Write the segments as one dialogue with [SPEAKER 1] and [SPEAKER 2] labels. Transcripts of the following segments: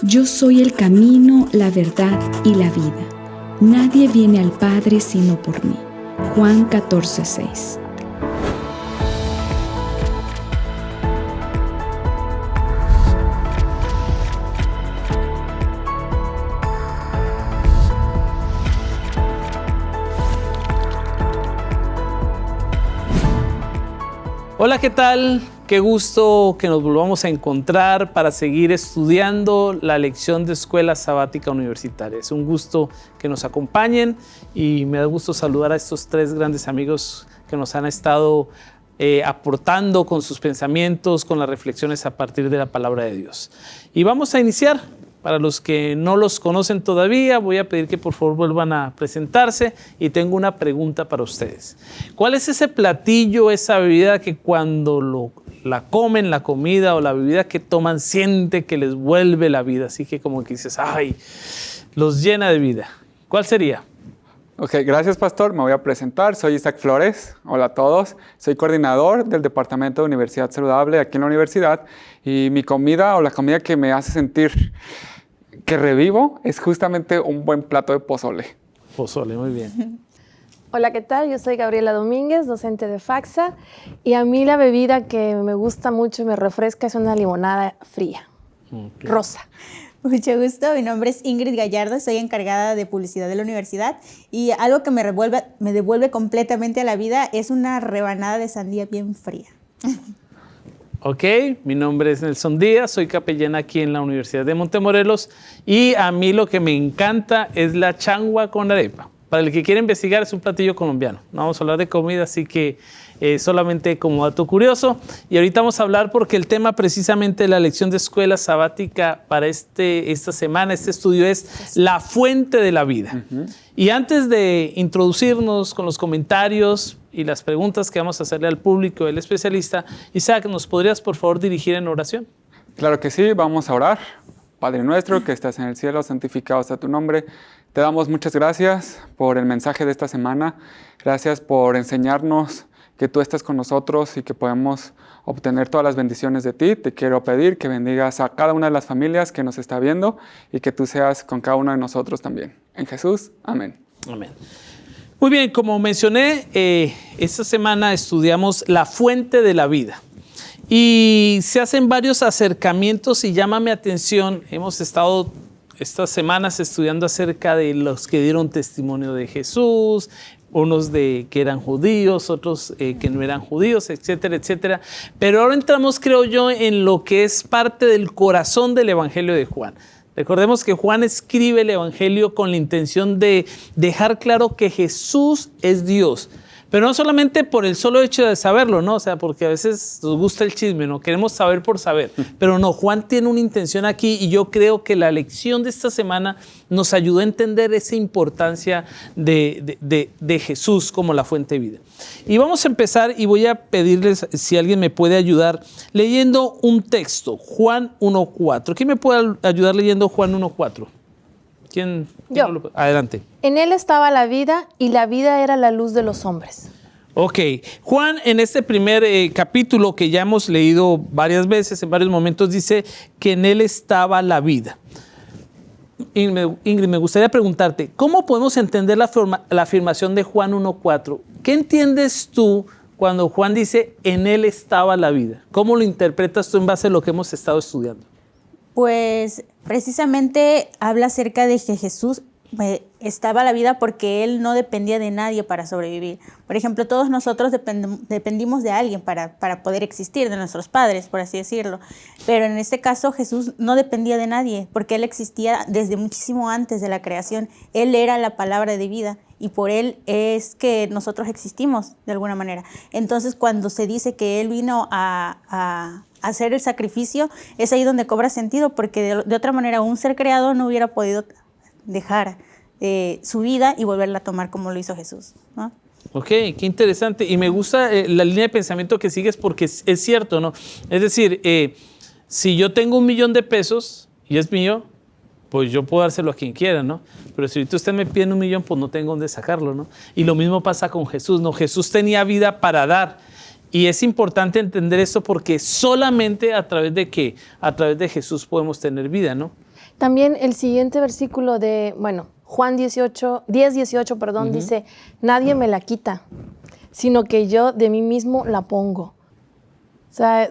[SPEAKER 1] Yo soy el camino, la verdad y la vida. Nadie viene al Padre sino por mí. Juan 14:6.
[SPEAKER 2] Hola, ¿qué tal? Qué gusto que nos volvamos a encontrar para seguir estudiando la lección de Escuela Sabática Universitaria. Es un gusto que nos acompañen y me da gusto saludar a estos tres grandes amigos que nos han estado aportando con sus pensamientos, con las reflexiones a partir de la palabra de Dios. Y vamos a iniciar. Para los que no los conocen todavía, voy a pedir que por favor vuelvan a presentarse y tengo una pregunta para ustedes. ¿Cuál es ese platillo, esa bebida que cuando la comen, la comida o la bebida que toman, siente que les vuelve la vida? Así que como que dices, ¡ay!, los llena de vida. ¿Cuál sería?
[SPEAKER 3] Ok, gracias, pastor. Me voy a presentar. Soy Isaac Flores. Hola a todos. Soy coordinador del Departamento de Universidad Saludable aquí en la universidad y mi comida o la comida que me hace sentir que revivo es justamente un buen plato de pozole.
[SPEAKER 2] Pozole, muy bien.
[SPEAKER 4] Hola, ¿qué tal? Yo soy Gabriela Domínguez, docente de FACSA, y a mí la bebida que me gusta mucho y me refresca es una limonada fría, rosa.
[SPEAKER 5] Mucho gusto, mi nombre es Ingrid Gallardo, soy encargada de publicidad de la universidad y algo que me devuelve completamente a la vida es una rebanada de sandía bien fría.
[SPEAKER 2] Ok, mi nombre es Nelson Díaz, soy capellán aquí en la Universidad de Montemorelos y a mí lo que me encanta es la changua con arepa. Para el que quiera investigar, es un platillo colombiano. No vamos a hablar de comida, así que solamente como dato curioso. Y ahorita vamos a hablar porque el tema precisamente de la lección de escuela sabática para esta semana, este estudio es la fuente de la vida. Y antes de introducirnos con los comentarios y las preguntas que vamos a hacerle al público, el especialista, Isaac, ¿nos podrías por favor dirigir en oración?
[SPEAKER 3] Claro que sí, vamos a orar. Padre nuestro que estás en el cielo, santificado sea tu nombre. Te damos muchas gracias por el mensaje de esta semana. Gracias por enseñarnos que tú estás con nosotros y que podemos obtener todas las bendiciones de ti. Te quiero pedir que bendigas a cada una de las familias que nos está viendo y que tú seas con cada uno de nosotros también. En Jesús, amén.
[SPEAKER 2] Amén. Muy bien, como mencioné, esta semana estudiamos la fuente de la vida. Y se hacen varios acercamientos y llama mi atención, hemos estado estas semanas estudiando acerca de los que dieron testimonio de Jesús, unos que eran judíos, otros que no eran judíos, etcétera, etcétera. Pero ahora entramos, creo yo, en lo que es parte del corazón del Evangelio de Juan. Recordemos que Juan escribe el Evangelio con la intención de dejar claro que Jesús es Dios. Pero no solamente por el solo hecho de saberlo, ¿no? O sea, porque a veces nos gusta el chisme, ¿no? Queremos saber por saber. Pero no, Juan tiene una intención aquí y yo creo que la lección de esta semana nos ayudó a entender esa importancia de Jesús como la fuente de vida. Y vamos a empezar y voy a pedirles si alguien me puede ayudar leyendo un texto, Juan 1:4. ¿Quién me puede ayudar leyendo Juan 1:4? ¿Quién?
[SPEAKER 4] Yo.
[SPEAKER 2] Adelante.
[SPEAKER 4] En él estaba la vida y la vida era la luz de los hombres.
[SPEAKER 2] Ok, Juan en este primer capítulo que ya hemos leído varias veces, en varios momentos, dice que en él estaba la vida. Ingrid, me gustaría preguntarte, ¿cómo podemos entender la afirmación de Juan 1:4? ¿Qué entiendes tú cuando Juan dice en él estaba la vida? ¿Cómo lo interpretas tú en base a lo que hemos estado estudiando?
[SPEAKER 5] Pues precisamente habla acerca de que Jesús estaba la vida porque Él no dependía de nadie para sobrevivir. Por ejemplo, todos nosotros dependimos de alguien para poder existir, de nuestros padres, por así decirlo. Pero en este caso Jesús no dependía de nadie porque Él existía desde muchísimo antes de la creación. Él era la palabra de vida y por Él es que nosotros existimos de alguna manera. Entonces, cuando se dice que Él vino a hacer el sacrificio, es ahí donde cobra sentido, porque de otra manera un ser creado no hubiera podido dejar su vida y volverla a tomar como lo hizo Jesús, ¿no?
[SPEAKER 2] Ok, qué interesante. Y me gusta la línea de pensamiento que sigues porque es cierto, ¿no? Es decir, si yo tengo $1,000,000 y es mío, pues yo puedo dárselo a quien quiera, ¿no? Pero si ahorita usted me pide $1,000,000, pues no tengo dónde sacarlo, ¿no? Y lo mismo pasa con Jesús, ¿no? Jesús tenía vida para dar. Y es importante entender esto porque solamente a través de ¿qué? A través de Jesús podemos tener vida, ¿no?
[SPEAKER 4] También el siguiente versículo de, Juan 10:18, dice, nadie me la quita, sino que yo de mí mismo la pongo. O sea,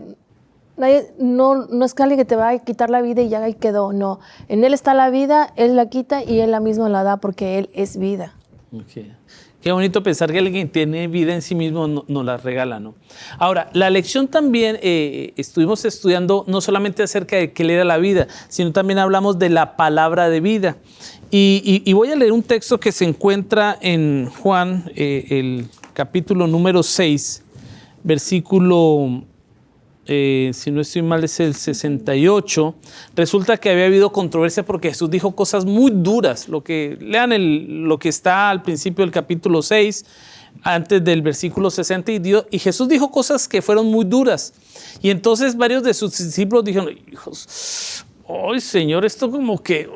[SPEAKER 4] no es que alguien que te va a quitar la vida y ya ahí quedó, no. En Él está la vida, Él la quita y Él la misma la da porque Él es vida.
[SPEAKER 2] Okay. Qué bonito pensar que alguien que tiene vida en sí mismo nos la regala, ¿no? Ahora, la lección también estuvimos estudiando no solamente acerca de qué le da la vida, sino también hablamos de la palabra de vida. Y voy a leer un texto que se encuentra en Juan, el capítulo número 6, versículo, si no estoy mal, es el 68. Resulta que había habido controversia porque Jesús dijo cosas muy duras. Lean lo que está al principio del capítulo 6, antes del versículo 60, y Jesús dijo cosas que fueron muy duras. Y entonces varios de sus discípulos dijeron, hijos, ¡ay, Señor, esto como que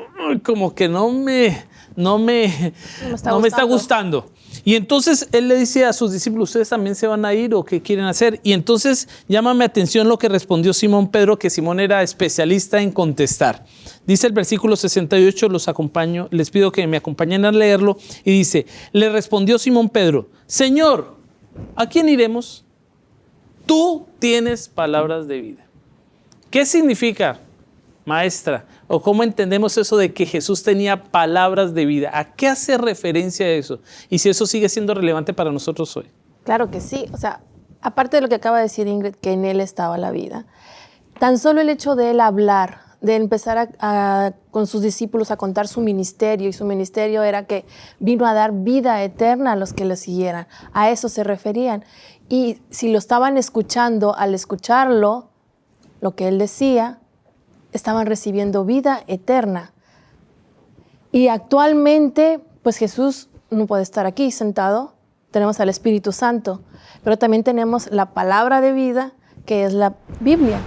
[SPEAKER 2] no me está gustando! Y entonces Él le dice a sus discípulos, ¿ustedes también se van a ir o qué quieren hacer? Y entonces llámame atención lo que respondió Simón Pedro, que Simón era especialista en contestar. Dice el versículo 68, les pido que me acompañen a leerlo, y dice, le respondió Simón Pedro, Señor, ¿a quién iremos? Tú tienes palabras de vida. ¿Qué significa, maestra? ¿O cómo entendemos eso de que Jesús tenía palabras de vida? ¿A qué hace referencia eso? Y si eso sigue siendo relevante para nosotros hoy.
[SPEAKER 4] Claro que sí. O sea, aparte de lo que acaba de decir Ingrid, que en Él estaba la vida, tan solo el hecho de Él hablar, de empezar con sus discípulos a contar su ministerio, y su ministerio era que vino a dar vida eterna a los que le siguieran. A eso se referían. Y si lo estaban escuchando, al escucharlo, lo que Él decía, estaban recibiendo vida eterna. Y actualmente, pues Jesús no puede estar aquí sentado. Tenemos al Espíritu Santo, pero también tenemos la palabra de vida, que es la Biblia.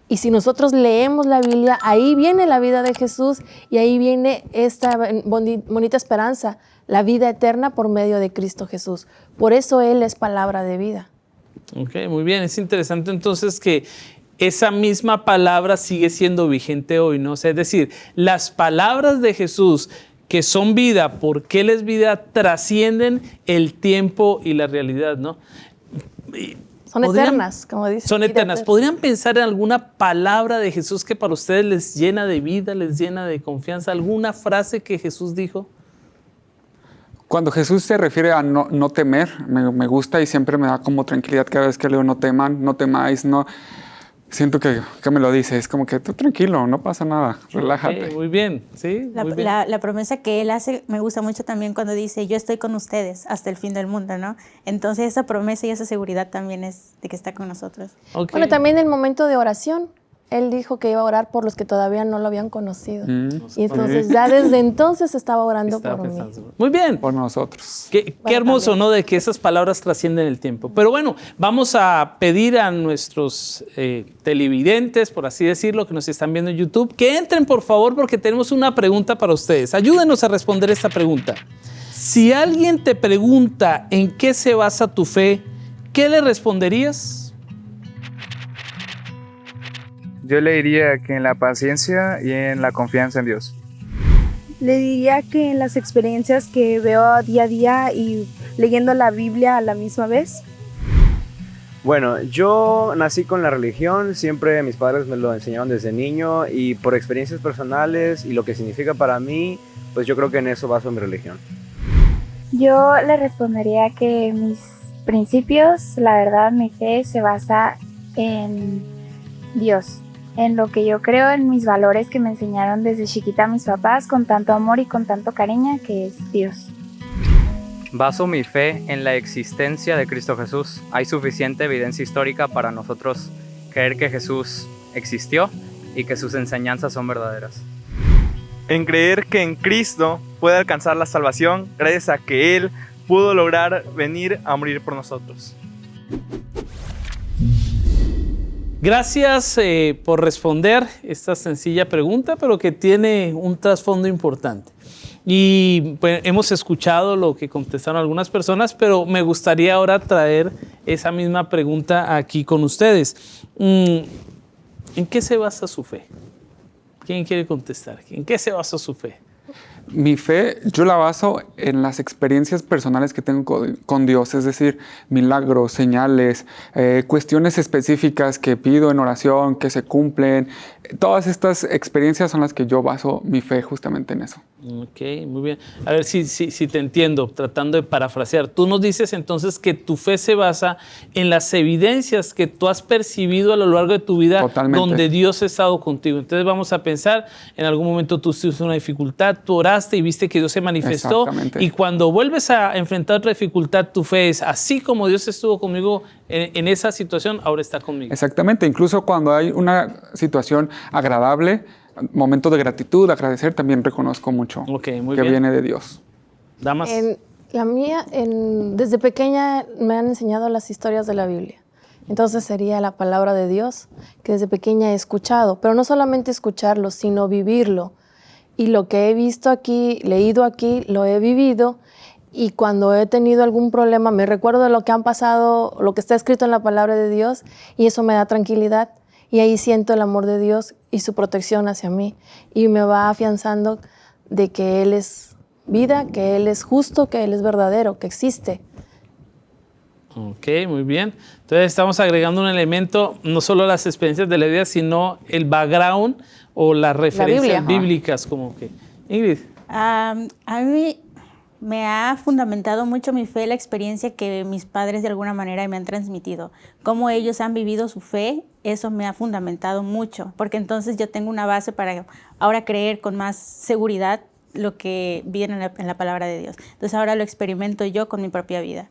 [SPEAKER 4] Y si nosotros leemos la Biblia, ahí viene la vida de Jesús y ahí viene esta bonita esperanza, la vida eterna por medio de Cristo Jesús. Por eso Él es palabra de vida.
[SPEAKER 2] Ok, muy bien. Es interesante entonces que esa misma palabra sigue siendo vigente hoy, ¿no? O sea, es decir, las palabras de Jesús que son vida, porque Él es vida, trascienden el tiempo y la realidad, ¿no?
[SPEAKER 4] Son eternas, como dice.
[SPEAKER 2] Son eternas. ¿Podrían pensar en alguna palabra de Jesús que para ustedes les llena de vida, les llena de confianza? ¿Alguna frase que Jesús dijo?
[SPEAKER 3] Cuando Jesús se refiere a no temer, me gusta y siempre me da como tranquilidad cada vez que leo no teman, no temáis, no... Siento que me lo dice, es como que tú tranquilo, no pasa nada, relájate.
[SPEAKER 2] Okay, muy bien, sí. Muy bien.
[SPEAKER 5] La promesa que Él hace me gusta mucho también cuando dice, yo estoy con ustedes hasta el fin del mundo, ¿no? Entonces esa promesa y esa seguridad también es de que está con nosotros.
[SPEAKER 2] Okay.
[SPEAKER 4] Bueno, también en el momento de oración, Él dijo que iba a orar por los que todavía no lo habían conocido. Y entonces ya desde entonces estaba orando por mí.
[SPEAKER 2] Muy bien.
[SPEAKER 3] Por nosotros.
[SPEAKER 2] Qué hermoso, ¿no? De que esas palabras trascienden el tiempo. Pero bueno, vamos a pedir a nuestros televidentes, por así decirlo, que nos están viendo en YouTube, que entren por favor porque tenemos una pregunta para ustedes. Ayúdenos a responder esta pregunta. Si alguien te pregunta en qué se basa tu fe, ¿qué le responderías?
[SPEAKER 6] Yo le diría que en la paciencia y en la confianza en Dios.
[SPEAKER 7] Le diría que en las experiencias que veo día a día y leyendo la Biblia a la misma vez.
[SPEAKER 8] Bueno, yo nací con la religión, siempre mis padres me lo enseñaron desde niño y por experiencias personales y lo que significa para mí, pues yo creo que en eso baso mi religión.
[SPEAKER 7] Yo le respondería que mis principios, la verdad, mi fe se basa en Dios. En lo que yo creo, en mis valores que me enseñaron desde chiquita mis papás con tanto amor y con tanto cariño, que es Dios.
[SPEAKER 9] Baso mi fe en la existencia de Cristo Jesús. Hay suficiente evidencia histórica para nosotros creer que Jesús existió y que sus enseñanzas son verdaderas.
[SPEAKER 10] En creer que en Cristo puede alcanzar la salvación gracias a que Él pudo lograr venir a morir por nosotros.
[SPEAKER 2] Gracias por responder esta sencilla pregunta, pero que tiene un trasfondo importante. Y pues, hemos escuchado lo que contestaron algunas personas, pero me gustaría ahora traer esa misma pregunta aquí con ustedes. ¿En qué se basa su fe? ¿Quién quiere contestar? ¿En qué se basa su fe?
[SPEAKER 3] Mi fe, yo la baso en las experiencias personales que tengo con Dios, es decir, milagros, señales, cuestiones específicas que pido en oración, que se cumplen. Todas estas experiencias son las que yo baso mi fe justamente en eso.
[SPEAKER 2] Ok, muy bien. A ver si te entiendo, tratando de parafrasear. Tú nos dices entonces que tu fe se basa en las evidencias que tú has percibido a lo largo de tu vida. Totalmente. Donde Dios ha estado contigo. Entonces vamos a pensar, en algún momento tú tuviste una dificultad, tú oraste y viste que Dios se manifestó. Y cuando vuelves a enfrentar otra dificultad, tu fe es así como Dios estuvo conmigo en esa situación, ahora está conmigo.
[SPEAKER 3] Exactamente, incluso cuando hay una situación agradable, momento de gratitud, agradecer, también reconozco mucho que viene de Dios.
[SPEAKER 2] Damas.
[SPEAKER 4] La mía, desde pequeña me han enseñado las historias de la Biblia. Entonces sería la palabra de Dios que desde pequeña he escuchado, pero no solamente escucharlo, sino vivirlo. Y lo que he visto aquí, leído aquí, lo he vivido. Y cuando he tenido algún problema, me recuerdo de lo que han pasado, lo que está escrito en la palabra de Dios, y eso me da tranquilidad. Y ahí siento el amor de Dios y su protección hacia mí. Y me va afianzando de que Él es vida, que Él es justo, que Él es verdadero, que existe.
[SPEAKER 2] Ok, muy bien. Entonces estamos agregando un elemento, no solo las experiencias de la vida, sino el background o las referencias bíblicas. Como que. Ingrid.
[SPEAKER 5] A mí me ha fundamentado mucho mi fe la experiencia que mis padres de alguna manera me han transmitido. Cómo ellos han vivido su fe, eso me ha fundamentado mucho, porque entonces yo tengo una base para ahora creer con más seguridad lo que viene en la palabra de Dios. Entonces ahora lo experimento yo con mi propia vida.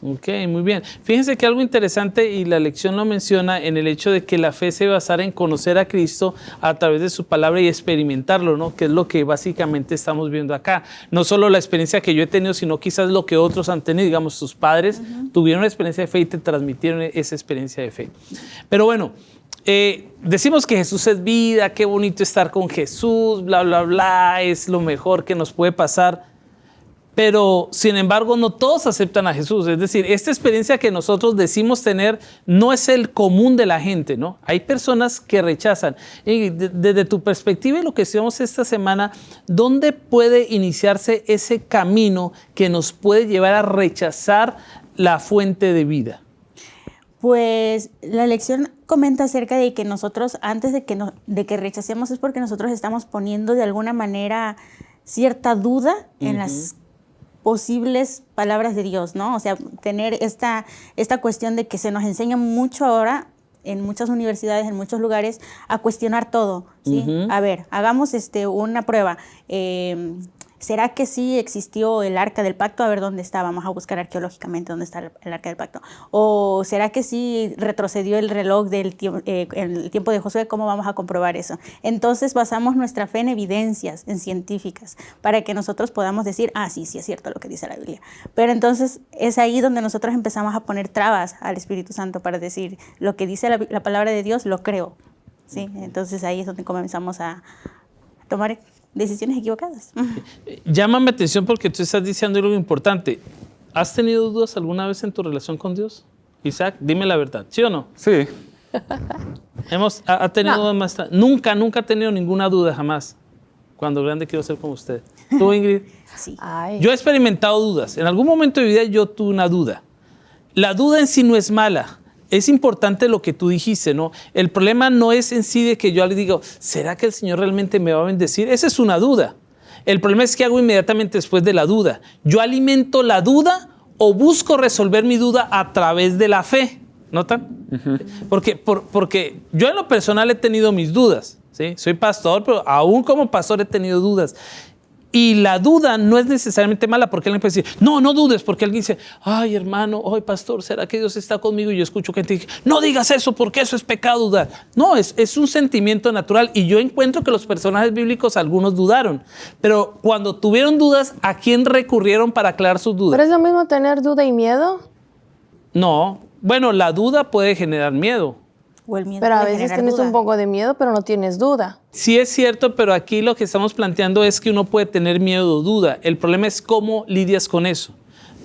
[SPEAKER 2] Ok, muy bien. Fíjense que algo interesante, y la lección lo menciona, en el hecho de que la fe se basara en conocer a Cristo a través de su palabra y experimentarlo, ¿no? Que es lo que básicamente estamos viendo acá. No solo la experiencia que yo he tenido, sino quizás lo que otros han tenido. Digamos, tus padres tuvieron una experiencia de fe y te transmitieron esa experiencia de fe. Pero bueno, decimos que Jesús es vida, qué bonito estar con Jesús, bla, bla, bla, es lo mejor que nos puede pasar. Pero, sin embargo, no todos aceptan a Jesús. Es decir, esta experiencia que nosotros decimos tener no es el común de la gente, ¿no? Hay personas que rechazan. Y desde tu perspectiva y lo que estudiamos esta semana, ¿dónde puede iniciarse ese camino que nos puede llevar a rechazar la fuente de vida?
[SPEAKER 5] Pues la lección comenta acerca de que nosotros, antes de que rechacemos, es porque nosotros estamos poniendo de alguna manera cierta duda en las posibles palabras de Dios, ¿no? O sea, tener esta cuestión de que se nos enseña mucho ahora en muchas universidades, en muchos lugares, a cuestionar todo, ¿sí? A ver, hagamos una prueba. ¿Será que sí existió el Arca del Pacto? A ver dónde está, vamos a buscar arqueológicamente dónde está el Arca del Pacto. ¿O será que sí retrocedió el reloj del el tiempo de Josué? ¿Cómo vamos a comprobar eso? Entonces basamos nuestra fe en evidencias, en científicas, para que nosotros podamos decir, sí es cierto lo que dice la Biblia. Pero entonces es ahí donde nosotros empezamos a poner trabas al Espíritu Santo para decir, lo que dice la palabra de Dios, lo creo, ¿sí? Entonces ahí es donde comenzamos a tomar decisiones equivocadas.
[SPEAKER 2] Llámame atención porque tú estás diciendo algo importante. ¿Has tenido dudas alguna vez en tu relación con Dios? Isaac, dime la verdad, ¿sí o no?
[SPEAKER 3] Sí.
[SPEAKER 2] ¿Ha tenido dudas más? Nunca ha tenido ninguna duda, jamás. Cuando grande quiero ser como usted. ¿Tú, Ingrid?
[SPEAKER 5] Sí.
[SPEAKER 2] Yo he experimentado dudas. En algún momento de mi vida yo tuve una duda. La duda en sí no es mala. Es importante lo que tú dijiste, ¿no? El problema no es en sí de que yo le digo, ¿será que el Señor realmente me va a bendecir? Esa es una duda. El problema es que hago inmediatamente después de la duda. Yo alimento la duda o busco resolver mi duda a través de la fe. ¿Notan? Porque yo en lo personal he tenido mis dudas, ¿sí? Soy pastor, pero aún como pastor he tenido dudas. Y la duda no es necesariamente mala, porque alguien puede decir, no dudes, porque alguien dice, ay hermano, ay pastor, ¿será que Dios está conmigo? Y yo escucho que te dice, no digas eso, porque eso es pecado dudar. No, es un sentimiento natural, y yo encuentro que los personajes bíblicos, algunos dudaron, pero cuando tuvieron dudas, ¿a quién recurrieron para aclarar sus dudas?
[SPEAKER 4] ¿Pero es lo mismo tener duda y miedo?
[SPEAKER 2] No, bueno, la duda puede generar miedo.
[SPEAKER 5] o el miedo
[SPEAKER 4] Pero a
[SPEAKER 5] puede
[SPEAKER 4] veces
[SPEAKER 5] generar
[SPEAKER 4] tienes
[SPEAKER 5] duda.
[SPEAKER 4] un poco de miedo, pero no tienes duda.
[SPEAKER 2] Sí es cierto, pero aquí lo que estamos planteando es que uno puede tener miedo o duda. El problema es cómo lidias con eso.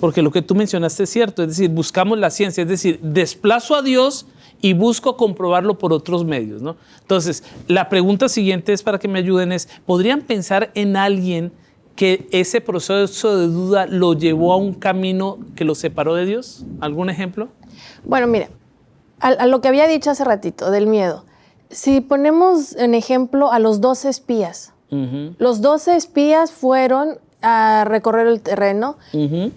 [SPEAKER 2] Porque lo que tú mencionaste es cierto, es decir, buscamos la ciencia, es decir, desplazo a Dios y busco comprobarlo por otros medios, ¿no? Entonces, la pregunta siguiente es para que me ayuden es, ¿podrían pensar en alguien que ese proceso de duda lo llevó a un camino que lo separó de Dios? ¿Algún ejemplo?
[SPEAKER 4] Bueno, mire, a lo que había dicho hace ratito del miedo, si ponemos en ejemplo a los 12 espías, los 12 espías fueron a recorrer el terreno,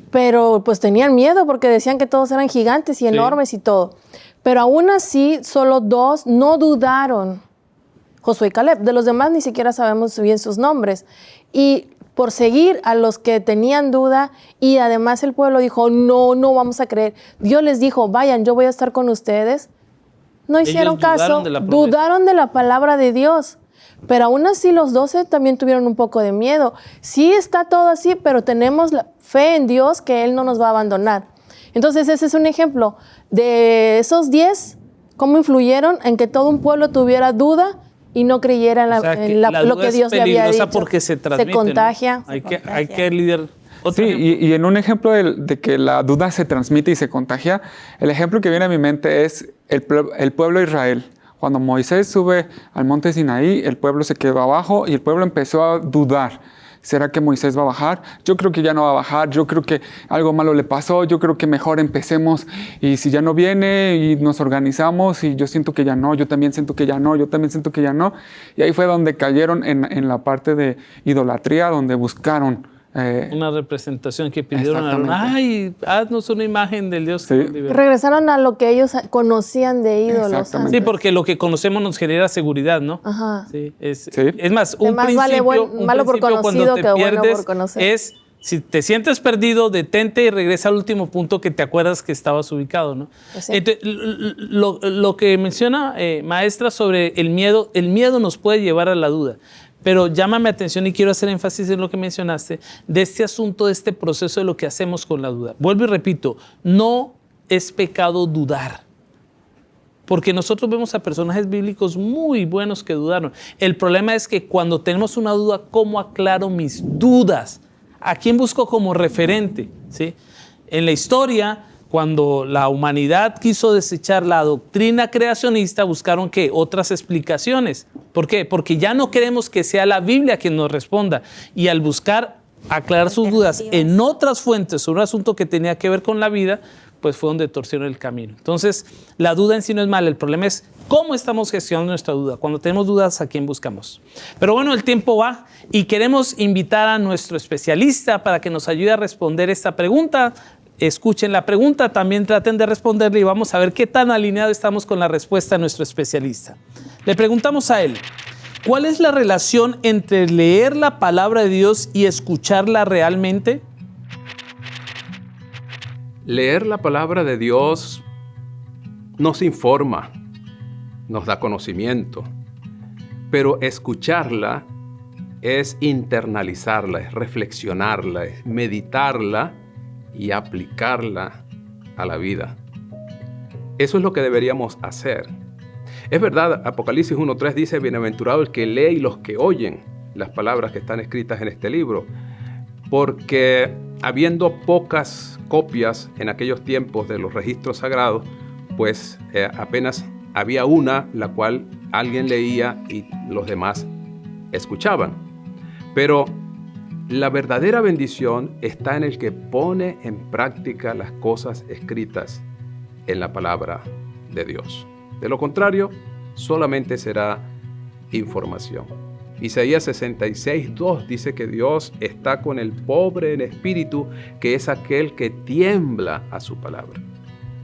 [SPEAKER 4] pero pues tenían miedo porque decían que todos eran gigantes y enormes y todo. Pero aún así, solo 2 no dudaron, Josué y Caleb. De los demás ni siquiera sabemos bien sus nombres. Y por seguir a los que tenían duda, y además el pueblo dijo, no vamos a creer. Dios les dijo, vayan, yo voy a estar con ustedes. No hicieron caso, dudaron de la palabra de Dios. Pero aún así los 12 también tuvieron un poco de miedo. Sí está todo así, pero tenemos la fe en Dios que Él no nos va a abandonar. Entonces ese es un ejemplo de esos 10, cómo influyeron en que todo un pueblo tuviera duda y no creyera en lo que Dios le había dicho.
[SPEAKER 2] Porque se transmite,
[SPEAKER 4] se contagia.
[SPEAKER 2] ¿no? Hay que lidiar.
[SPEAKER 3] Sí, y en un ejemplo de que la duda se transmite y se contagia, el ejemplo que viene a mi mente es el pueblo de Israel. Cuando Moisés sube al monte Sinaí, el pueblo se quedó abajo y el pueblo empezó a dudar. ¿Será que Moisés va a bajar? Yo creo que ya no va a bajar, yo creo que algo malo le pasó, yo creo que mejor empecemos y si ya no viene y nos organizamos y yo siento que ya no, yo también siento que ya no, yo también siento que ya no. Y ahí fue donde cayeron en la parte de idolatría, donde buscaron
[SPEAKER 2] una representación que pidieron ay, haznos una imagen del Dios.
[SPEAKER 3] Sí.
[SPEAKER 4] Regresaron a lo que ellos conocían de ídolos.
[SPEAKER 2] Sí, porque lo que conocemos nos genera seguridad, ¿no?
[SPEAKER 4] Ajá.
[SPEAKER 2] Sí, es más, un
[SPEAKER 4] más
[SPEAKER 2] principio,
[SPEAKER 4] vale malo por conocido que bueno por conocer.
[SPEAKER 2] Es, si te sientes perdido, detente y regresa al último punto que te acuerdas que estabas ubicado, ¿no? Sí. Entonces, lo que menciona maestra sobre el miedo nos puede llevar a la duda. Pero llámame atención y quiero hacer énfasis en lo que mencionaste, de este asunto, de este proceso de lo que hacemos con la duda. Vuelvo y repito, no es pecado dudar. Porque nosotros vemos a personajes bíblicos muy buenos que dudaron. El problema es que cuando tenemos una duda, ¿cómo aclaro mis dudas? ¿A quién busco como referente? ¿Sí? En la historia, cuando la humanidad quiso desechar la doctrina creacionista, buscaron ¿qué? Otras explicaciones. ¿Por qué? Porque ya no queremos que sea la Biblia quien nos responda. Y al buscar aclarar sus dudas en otras fuentes sobre un asunto que tenía que ver con la vida, pues fue donde torcieron el camino. Entonces, la duda en sí no es mala. El problema es cómo estamos gestionando nuestra duda. Cuando tenemos dudas, ¿a quién buscamos? Pero bueno, el tiempo va y queremos invitar a nuestro especialista para que nos ayude a responder esta pregunta. Escuchen la pregunta, también traten de responderle y vamos a ver qué tan alineado estamos con la respuesta de nuestro especialista. Le preguntamos a él, ¿cuál es la relación entre leer la palabra de Dios y escucharla realmente?
[SPEAKER 11] Leer la palabra de Dios nos informa, nos da conocimiento, pero escucharla es internalizarla, es reflexionarla, es meditarla y aplicarla a la vida. Eso es lo que deberíamos hacer. Es verdad, Apocalipsis 1:3 dice, bienaventurado el que lee y los que oyen las palabras que están escritas en este libro, porque habiendo pocas copias en aquellos tiempos de los registros sagrados, pues apenas había una la cual alguien leía y los demás escuchaban. Pero la verdadera bendición está en el que pone en práctica las cosas escritas en la palabra de Dios. De lo contrario, solamente será información. Isaías 66:2 dice que Dios está con el pobre en espíritu, que es aquel que tiembla a su palabra.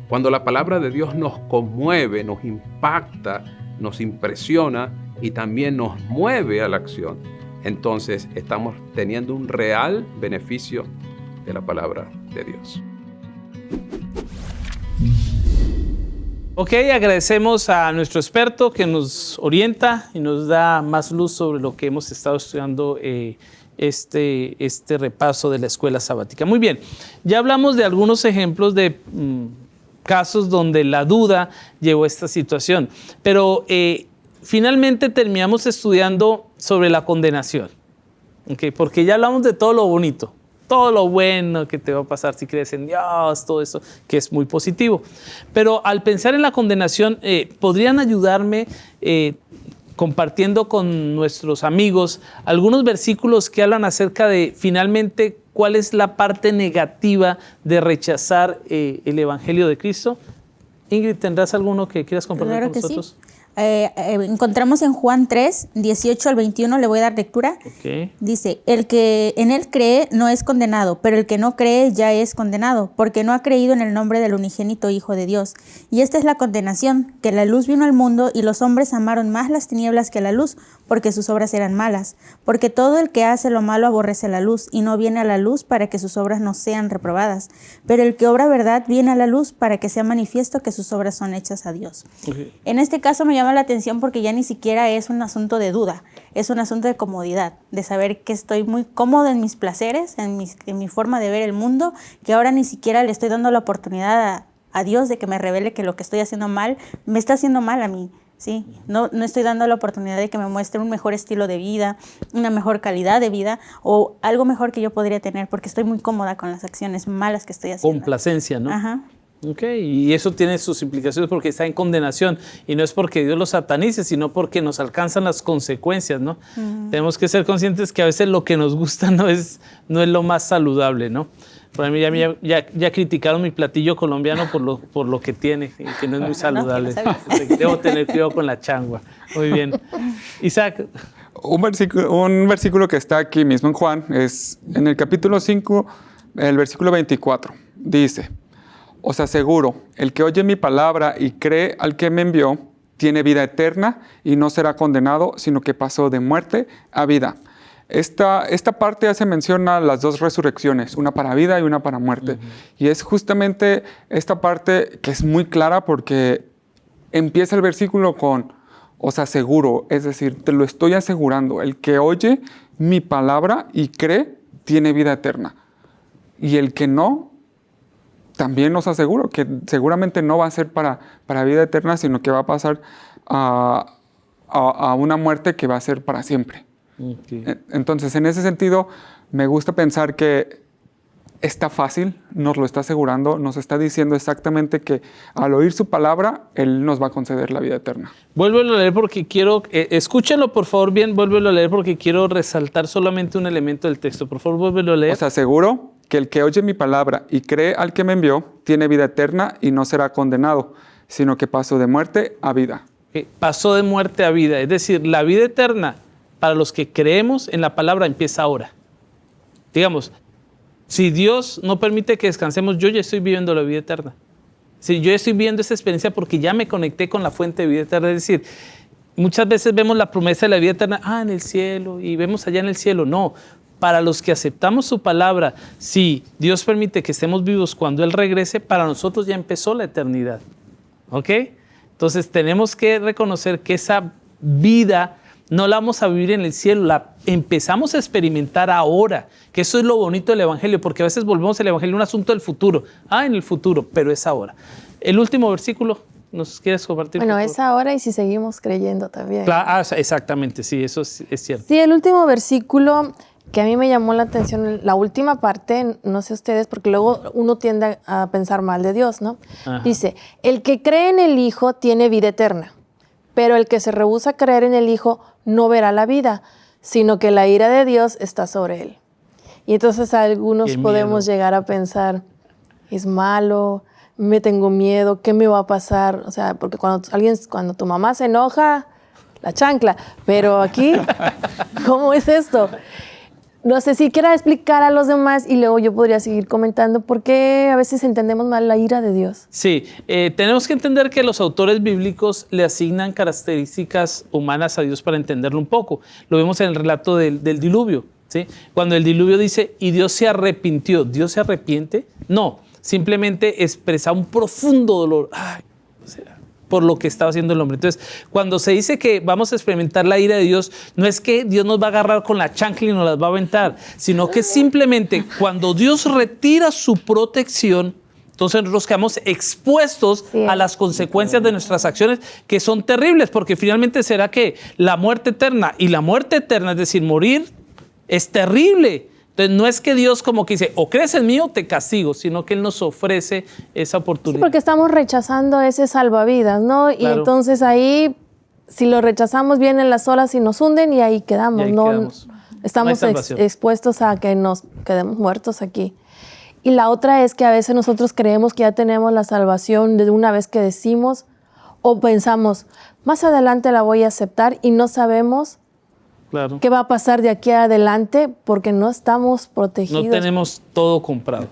[SPEAKER 11] Cuando la palabra de Dios nos conmueve, nos impacta, nos impresiona y también nos mueve a la acción, entonces estamos teniendo un real beneficio de la palabra de Dios.
[SPEAKER 2] Ok, agradecemos a nuestro experto que nos orienta y nos da más luz sobre lo que hemos estado estudiando este repaso de la escuela sabática. Muy bien, ya hablamos de algunos ejemplos de casos donde la duda llevó a esta situación. Pero finalmente terminamos estudiando sobre la condenación, ¿okay? Porque ya hablamos de todo lo bonito, todo lo bueno que te va a pasar si crees en Dios, todo eso que es muy positivo. Pero al pensar en la condenación, ¿podrían ayudarme compartiendo con nuestros amigos algunos versículos que hablan acerca de finalmente cuál es la parte negativa de rechazar el Evangelio de Cristo? Ingrid, ¿tendrás alguno que quieras compartir
[SPEAKER 5] Claro
[SPEAKER 2] con
[SPEAKER 5] que
[SPEAKER 2] nosotros?
[SPEAKER 5] sí. Encontramos en Juan 3, 18 al 21, le voy a dar lectura.
[SPEAKER 2] Okay.
[SPEAKER 5] Dice, el que en él cree no es condenado, pero el que no cree ya es condenado, porque no ha creído en el nombre del unigénito Hijo de Dios. Y esta es la condenación, que la luz vino al mundo y los hombres amaron más las tinieblas que la luz, porque sus obras eran malas. Porque todo el que hace lo malo aborrece la luz, y no viene a la luz para que sus obras no sean reprobadas. Pero el que obra verdad viene a la luz para que sea manifiesto que sus obras son hechas a Dios.
[SPEAKER 2] Okay.
[SPEAKER 5] En este caso me llama la atención porque ya ni siquiera es un asunto de duda, es un asunto de comodidad, de saber que estoy muy cómodo en mis placeres, en mi forma de ver el mundo, que ahora ni siquiera le estoy dando la oportunidad a Dios de que me revele que lo que estoy haciendo mal, me está haciendo mal a mí. ¿Sí? No estoy dando la oportunidad de que me muestre un mejor estilo de vida, una mejor calidad de vida o algo mejor que yo podría tener porque estoy muy cómoda con las acciones malas que estoy haciendo.
[SPEAKER 2] Complacencia, ¿no?
[SPEAKER 5] Ajá.
[SPEAKER 2] Ok, y eso tiene sus implicaciones porque está en condenación y no es porque Dios lo satanice, sino porque nos alcanzan las consecuencias, ¿no? Tenemos que ser conscientes que a veces lo que nos gusta no es lo más saludable, ¿no? Por mí ya criticaron mi platillo colombiano por lo que tiene, y que no es muy saludable. Debo tener cuidado con la changua. Muy bien. Isaac.
[SPEAKER 3] Un versículo que está aquí mismo en Juan es en el capítulo 5, el versículo 24. Dice: os aseguro, el que oye mi palabra y cree al que me envió, tiene vida eterna y no será condenado, sino que pasó de muerte a vida. Esta parte hace mención a las dos resurrecciones, una para vida y una para muerte. Y es justamente esta parte que es muy clara porque empieza el versículo con os aseguro, es decir, te lo estoy asegurando. El que oye mi palabra y cree, tiene vida eterna. Y el que no, también os aseguro que seguramente no va a ser para vida eterna, sino que va a pasar a una muerte que va a ser para siempre. Okay. Entonces, en ese sentido, me gusta pensar que está fácil, nos lo está asegurando, nos está diciendo exactamente que al oír su palabra, Él nos va a conceder la vida eterna.
[SPEAKER 2] Vuélvelo a leer porque quiero, escúchenlo por favor bien, vuélvelo a leer porque quiero resaltar solamente un elemento del texto. Por favor, vuélvelo a leer.
[SPEAKER 3] Os aseguro que el que oye mi palabra y cree al que me envió, tiene vida eterna y no será condenado, sino que pasó de muerte a vida.
[SPEAKER 2] Okay. Pasó de muerte a vida, es decir, la vida eterna para los que creemos en la palabra empieza ahora. Digamos, si Dios no permite que descansemos, yo ya estoy viviendo la vida eterna. Si yo estoy viviendo esa experiencia porque ya me conecté con la fuente de vida eterna. Es decir, muchas veces vemos la promesa de la vida eterna, en el cielo, y vemos allá en el cielo. No, para los que aceptamos su palabra, si Dios permite que estemos vivos cuando Él regrese, para nosotros ya empezó la eternidad. ¿Ok? Entonces tenemos que reconocer que esa vida no la vamos a vivir en el cielo, la empezamos a experimentar ahora, que eso es lo bonito del Evangelio, porque a veces volvemos al Evangelio un asunto del futuro. En el futuro, pero es ahora. El último versículo, ¿nos quieres compartir?
[SPEAKER 4] Bueno, es ahora y si seguimos creyendo también.
[SPEAKER 2] Claro, exactamente, sí, eso es cierto.
[SPEAKER 4] Sí, el último versículo que a mí me llamó la atención, la última parte, no sé ustedes, porque luego uno tiende a pensar mal de Dios, ¿no? Ajá. Dice, el que cree en el Hijo tiene vida eterna. Pero el que se rehúsa a creer en el Hijo no verá la vida, sino que la ira de Dios está sobre él. Y entonces algunos podemos llegar a pensar, es malo, me tengo miedo, ¿qué me va a pasar? O sea, porque cuando tu mamá se enoja, la chancla. Pero aquí, ¿cómo es esto? No sé si quiera explicar a los demás y luego yo podría seguir comentando por qué a veces entendemos mal la ira de Dios.
[SPEAKER 2] Sí, tenemos que entender que los autores bíblicos le asignan características humanas a Dios para entenderlo un poco. Lo vemos en el relato del diluvio, ¿sí? Cuando el diluvio dice, y Dios se arrepintió. ¿Dios se arrepiente? No, simplemente expresa un profundo dolor. Por lo que estaba haciendo el hombre. Entonces, cuando se dice que vamos a experimentar la ira de Dios, no es que Dios nos va a agarrar con la chancla y nos las va a aventar, sino que simplemente cuando Dios retira su protección, entonces nosotros quedamos expuestos a las consecuencias de nuestras acciones, que son terribles, porque finalmente será que la muerte eterna, y la muerte eterna, es decir, morir, es terrible. Entonces no es que Dios como que dice, o crees en mí o te castigo, sino que Él nos ofrece esa oportunidad.
[SPEAKER 4] Sí, porque estamos rechazando ese salvavidas, ¿no? Y entonces ahí, si lo rechazamos, vienen las olas y nos hunden y ahí quedamos. Estamos expuestos a que nos quedemos muertos aquí. Y la otra es que a veces nosotros creemos que ya tenemos la salvación de una vez que decimos o pensamos, más adelante la voy a aceptar y no sabemos qué va a pasar de aquí adelante porque no estamos protegidos.
[SPEAKER 2] No tenemos todo comprado.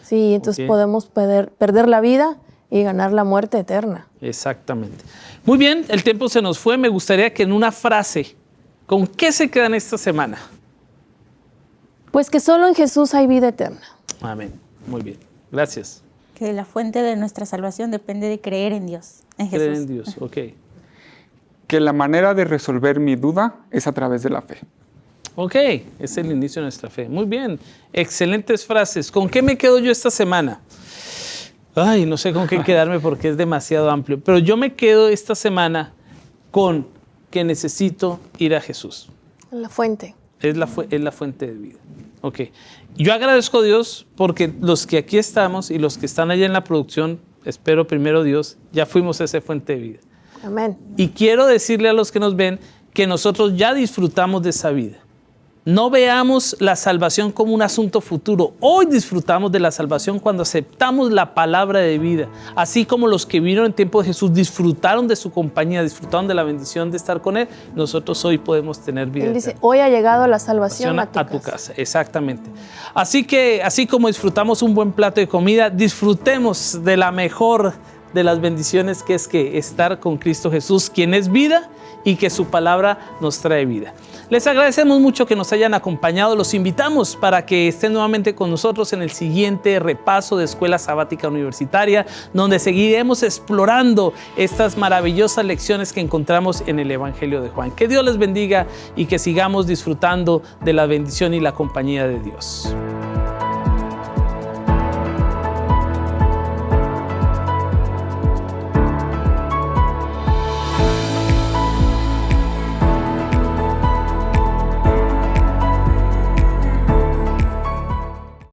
[SPEAKER 4] Sí, entonces podemos perder la vida y ganar la muerte eterna.
[SPEAKER 2] Exactamente. Muy bien, el tiempo se nos fue. Me gustaría que en una frase, ¿con qué se quedan esta semana?
[SPEAKER 4] Pues que solo en Jesús hay vida eterna.
[SPEAKER 2] Amén. Muy bien. Gracias.
[SPEAKER 5] Que la fuente de nuestra salvación depende de creer en Dios, en Jesús.
[SPEAKER 2] Creer en Dios, ok.
[SPEAKER 3] Que la manera de resolver mi duda es a través de la fe.
[SPEAKER 2] Ok, es el inicio de nuestra fe. Muy bien. Excelentes frases. ¿Con qué me quedo yo esta semana? Ay, no sé con qué quedarme porque es demasiado amplio. Pero yo me quedo esta semana con que necesito ir a Jesús.
[SPEAKER 4] La fuente.
[SPEAKER 2] Es la fuente de vida. Ok. Yo agradezco a Dios porque los que aquí estamos y los que están allá en la producción, espero primero Dios, ya fuimos a esa fuente de vida.
[SPEAKER 4] Amén.
[SPEAKER 2] Y quiero decirle a los que nos ven que nosotros ya disfrutamos de esa vida. No veamos la salvación como un asunto futuro. Hoy disfrutamos de la salvación cuando aceptamos la palabra de vida. Así como los que vivieron en tiempo de Jesús disfrutaron de su compañía, disfrutaron de la bendición de estar con Él, nosotros hoy podemos tener vida.
[SPEAKER 4] Él dice, hoy ha llegado la salvación a tu
[SPEAKER 2] casa. Exactamente. Así que, así como disfrutamos un buen plato de comida, disfrutemos de la mejor de las bendiciones que es que estar con Cristo Jesús, quien es vida y que su palabra nos trae vida. Les agradecemos mucho que nos hayan acompañado. Los invitamos para que estén nuevamente con nosotros en el siguiente repaso de Escuela Sabática Universitaria, donde seguiremos explorando estas maravillosas lecciones que encontramos en el Evangelio de Juan. Que Dios les bendiga y que sigamos disfrutando de la bendición y la compañía de Dios.